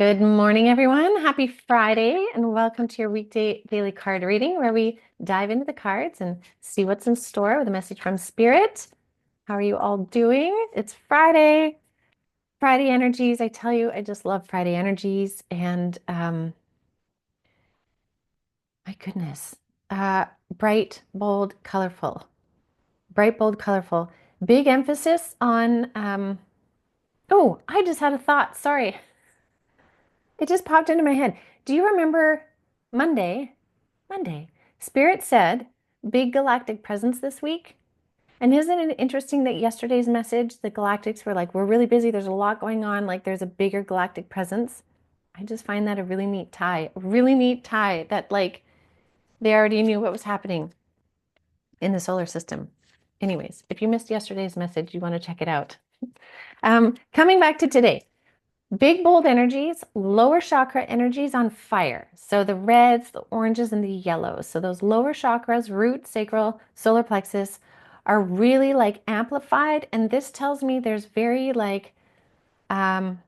Good morning, everyone. Happy Friday, and welcome to your weekday daily card reading where we dive into the cards and see what's in store with a message from Spirit. How are you all doing? It's Friday. Friday energies. I tell you, I just love Friday energies. And my goodness, bright, bold, colorful. Bright, bold, colorful. Big emphasis on, oh, I just had a thought. Sorry. It just popped into my head. Do you remember Monday? Monday. Spirit said, big galactic presence this week. And isn't it interesting that yesterday's message, the galactics were like, we're really busy. There's a lot going on. Like there's a bigger galactic presence. I just find that a really neat tie that like they already knew what was happening in the solar system. Anyways, if you missed yesterday's message, you want to check it out. Coming back to today. Big, bold energies, lower chakra energies on fire. So the reds, the oranges, and the yellows. So those lower chakras, root, sacral, solar plexus, are really like amplified. And this tells me there's very like um,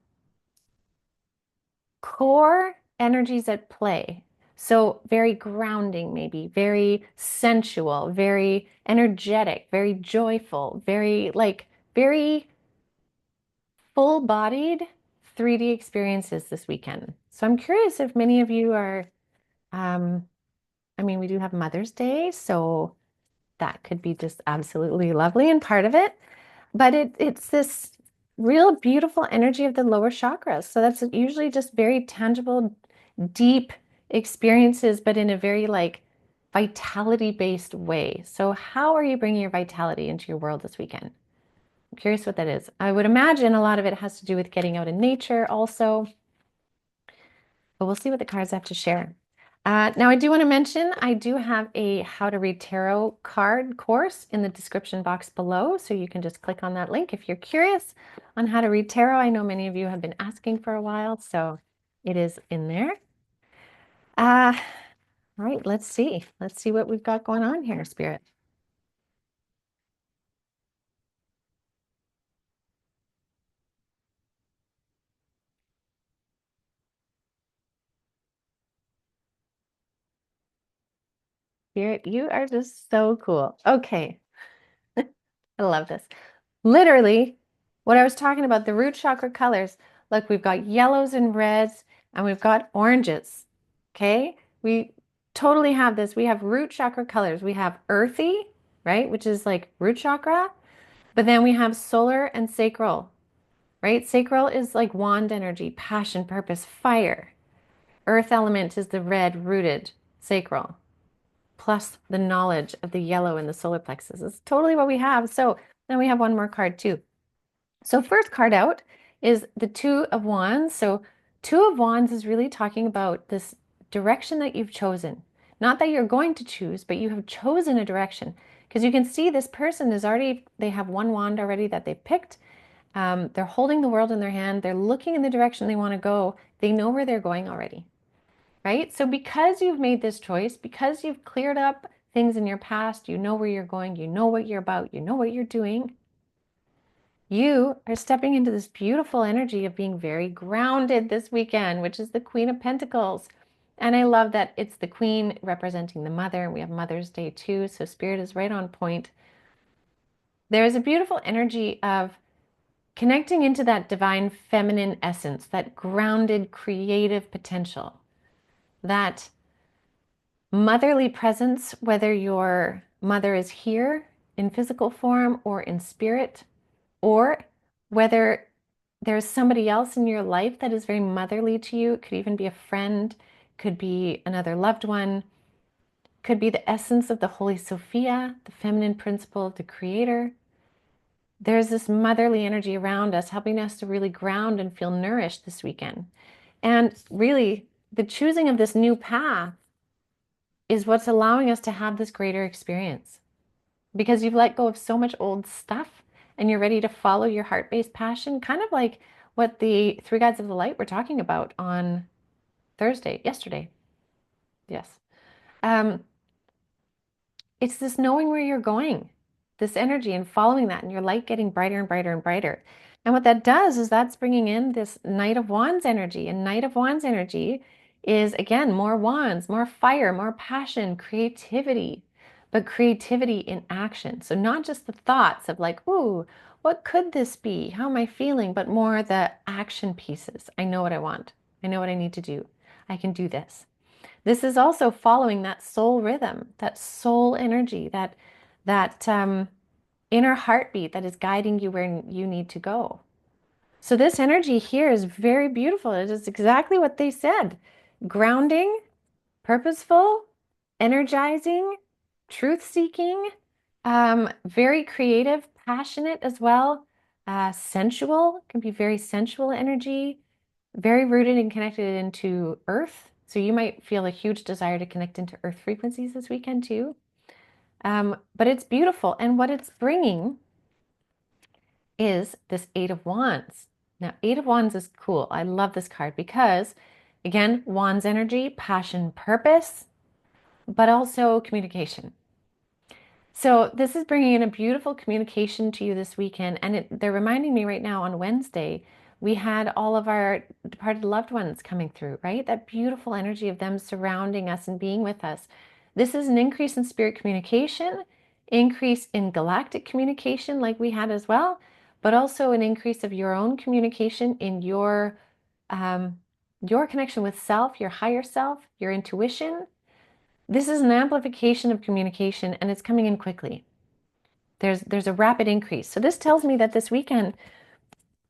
core energies at play. So very grounding, maybe very sensual, very energetic, very joyful, very full-bodied 3D experiences this weekend. So I'm curious if many of you are, um, I mean, we do have Mother's Day, so that could be just absolutely lovely and part of it. But it's this real beautiful energy of the lower chakras. So that's usually just very tangible, deep experiences, but in a very like vitality-based way. So how are you bringing your vitality into your world this weekend? I'm curious what that is. I would imagine a lot of it has to do with getting out in nature also, but we'll see what the cards have to share. Now, I do want to mention I do have a How to Read Tarot card course in the description box below, so you can just click on that link if you're curious on how to read tarot. I know many of you have been asking for a while, so it is in there. All right, let's see. Let's see what we've got going on here, Spirit. Spirit, you are just so cool. Okay, I love this. Literally, what I was talking about, the root chakra colors. Look, we've got yellows and reds, and we've got oranges. Okay? We totally have this. We have root chakra colors. We have earthy, right? Which is like root chakra. But then we have solar and sacral, right? Sacral is like wand energy, passion, purpose, fire. Earth element is the red rooted sacral, plus the knowledge of the yellow in the solar plexus. It's totally what we have. So then we have one more card too. So first card out is the Two of Wands. So Two of Wands is really talking about this direction that you've chosen. Not that you're going to choose, but you have chosen a direction. Because you can see this person is already, they have one wand already that they've picked. They're holding the world in their hand. They're looking in the direction they want to go. They know where they're going already, right? So because you've made this choice, because you've cleared up things in your past, you know where you're going, you know what you're about, you know what you're doing, you are stepping into this beautiful energy of being very grounded this weekend, which is the Queen of Pentacles. And I love that it's the Queen representing the mother. We have Mother's Day too, so Spirit is right on point. There's a beautiful energy of connecting into that divine feminine essence, that grounded creative potential, that motherly presence, whether your mother is here in physical form or in spirit, or whether there's somebody else in your life that is very motherly to you. It could even be a friend, could be another loved one, could be the essence of the Holy Sophia, the feminine principle of the Creator. There's this motherly energy around us, helping us to really ground and feel nourished this weekend. And really, the choosing of this new path is what's allowing us to have this greater experience because you've let go of so much old stuff and you're ready to follow your heart-based passion, kind of like what the three guides of the light were talking about on yesterday. Yes. Um, it's this knowing where you're going, this energy and following that and your light getting brighter and brighter and brighter. And what that does is that's bringing in this Knight of Wands energy. And Knight of Wands energy is, again, more wands, more fire, more passion, creativity, but creativity in action. So not just the thoughts of like, ooh, what could this be? How am I feeling? But more the action pieces. I know what I want. I know what I need to do. I can do this. This is also following that soul rhythm, that soul energy, that inner heartbeat that is guiding you where you need to go. So this energy here is very beautiful. It is exactly what they said. Grounding, purposeful, energizing, truth-seeking, very creative, passionate as well, sensual, can be very sensual energy, very rooted and connected into earth. So you might feel a huge desire to connect into earth frequencies this weekend too. But it's beautiful. And what it's bringing is this Eight of Wands. Now, Eight of Wands is cool. I love this card because, again, Wands energy, passion, purpose, but also communication. So this is bringing in a beautiful communication to you this weekend. And they're reminding me right now on Wednesday, we had all of our departed loved ones coming through, right? That beautiful energy of them surrounding us and being with us. This is an increase in spirit communication, increase in galactic communication like we had as well, but also an increase of your own communication in your connection with self, your higher self, your intuition. This is an amplification of communication and it's coming in quickly. There's a rapid increase. So this tells me that this weekend,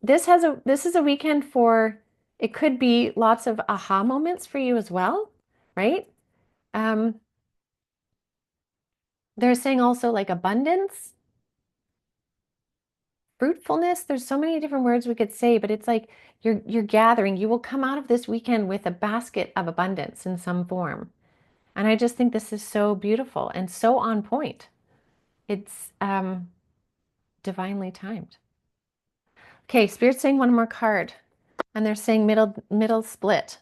this is a weekend for, it could be lots of aha moments for you as well, right? Um, they're saying also like abundance, fruitfulness. There's so many different words we could say, but it's like you're gathering. You will come out of this weekend with a basket of abundance in some form. And I just think this is so beautiful and so on point. It's divinely timed. Okay, Spirit's saying one more card, and they're saying middle split.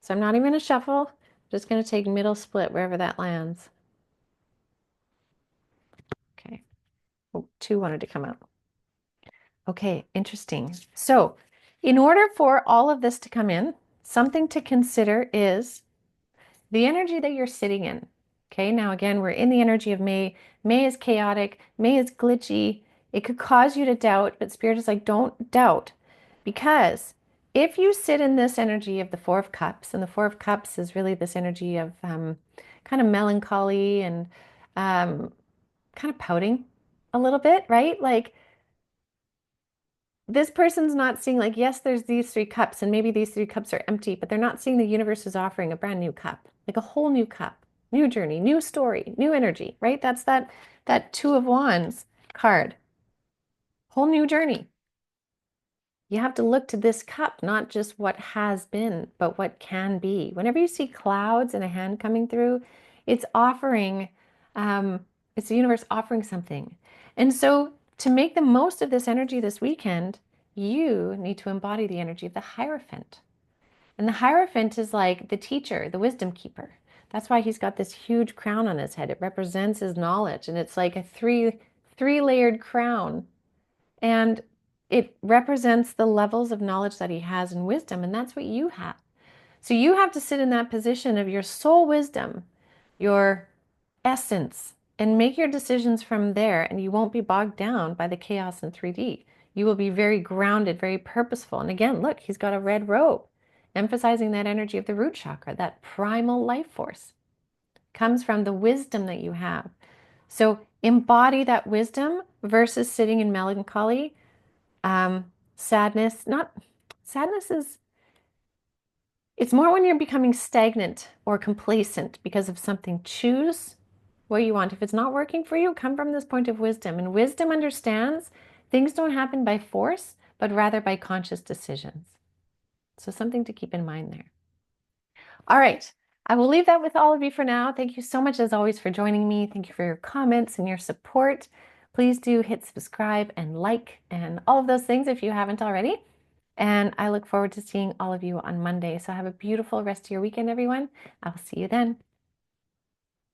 So I'm not even going to shuffle. I'm just going to take middle split wherever that lands. Okay. Oh, two wanted to come out. Okay, interesting. So in order for all of this to come in, something to consider is the energy that you're sitting in. Okay, now again, we're in the energy of May. May is chaotic. May is glitchy. It could cause you to doubt, but Spirit is like, don't doubt. Because if you sit in this energy of the Four of Cups, and the Four of Cups is really this energy of kind of melancholy and kind of pouting a little bit, right? Like this person's not seeing like, yes, there's these three cups and maybe these three cups are empty, but they're not seeing the universe is offering a brand new cup, like a whole new cup, new journey, new story, new energy, right? That's that Two of Wands card. Whole new journey. You have to look to this cup, not just what has been, but what can be. Whenever you see clouds and a hand coming through, it's offering, it's the universe offering something. And so to make the most of this energy this weekend, you need to embody the energy of the Hierophant. And the Hierophant is like the teacher, the wisdom keeper. That's why he's got this huge crown on his head. It represents his knowledge, and it's like a three-layered crown. And it represents the levels of knowledge that he has and wisdom, and that's what you have. So you have to sit in that position of your soul wisdom, your essence, and make your decisions from there, and you won't be bogged down by the chaos in 3D. You will be very grounded, very purposeful. And again, look, he's got a red robe, emphasizing that energy of the root chakra, that primal life force comes from the wisdom that you have. So embody that wisdom versus sitting in melancholy, sadness. Not sadness is, it's more when you're becoming stagnant or complacent because of something. Choose what you want. If it's not working for you, come from this point of wisdom. And wisdom understands things don't happen by force, but rather by conscious decisions. So something to keep in mind there. All right. I will leave that with all of you for now. Thank you so much, as always, for joining me. Thank you for your comments and your support. Please do hit subscribe and like and all of those things if you haven't already. And I look forward to seeing all of you on Monday. So have a beautiful rest of your weekend, everyone. I'll see you then.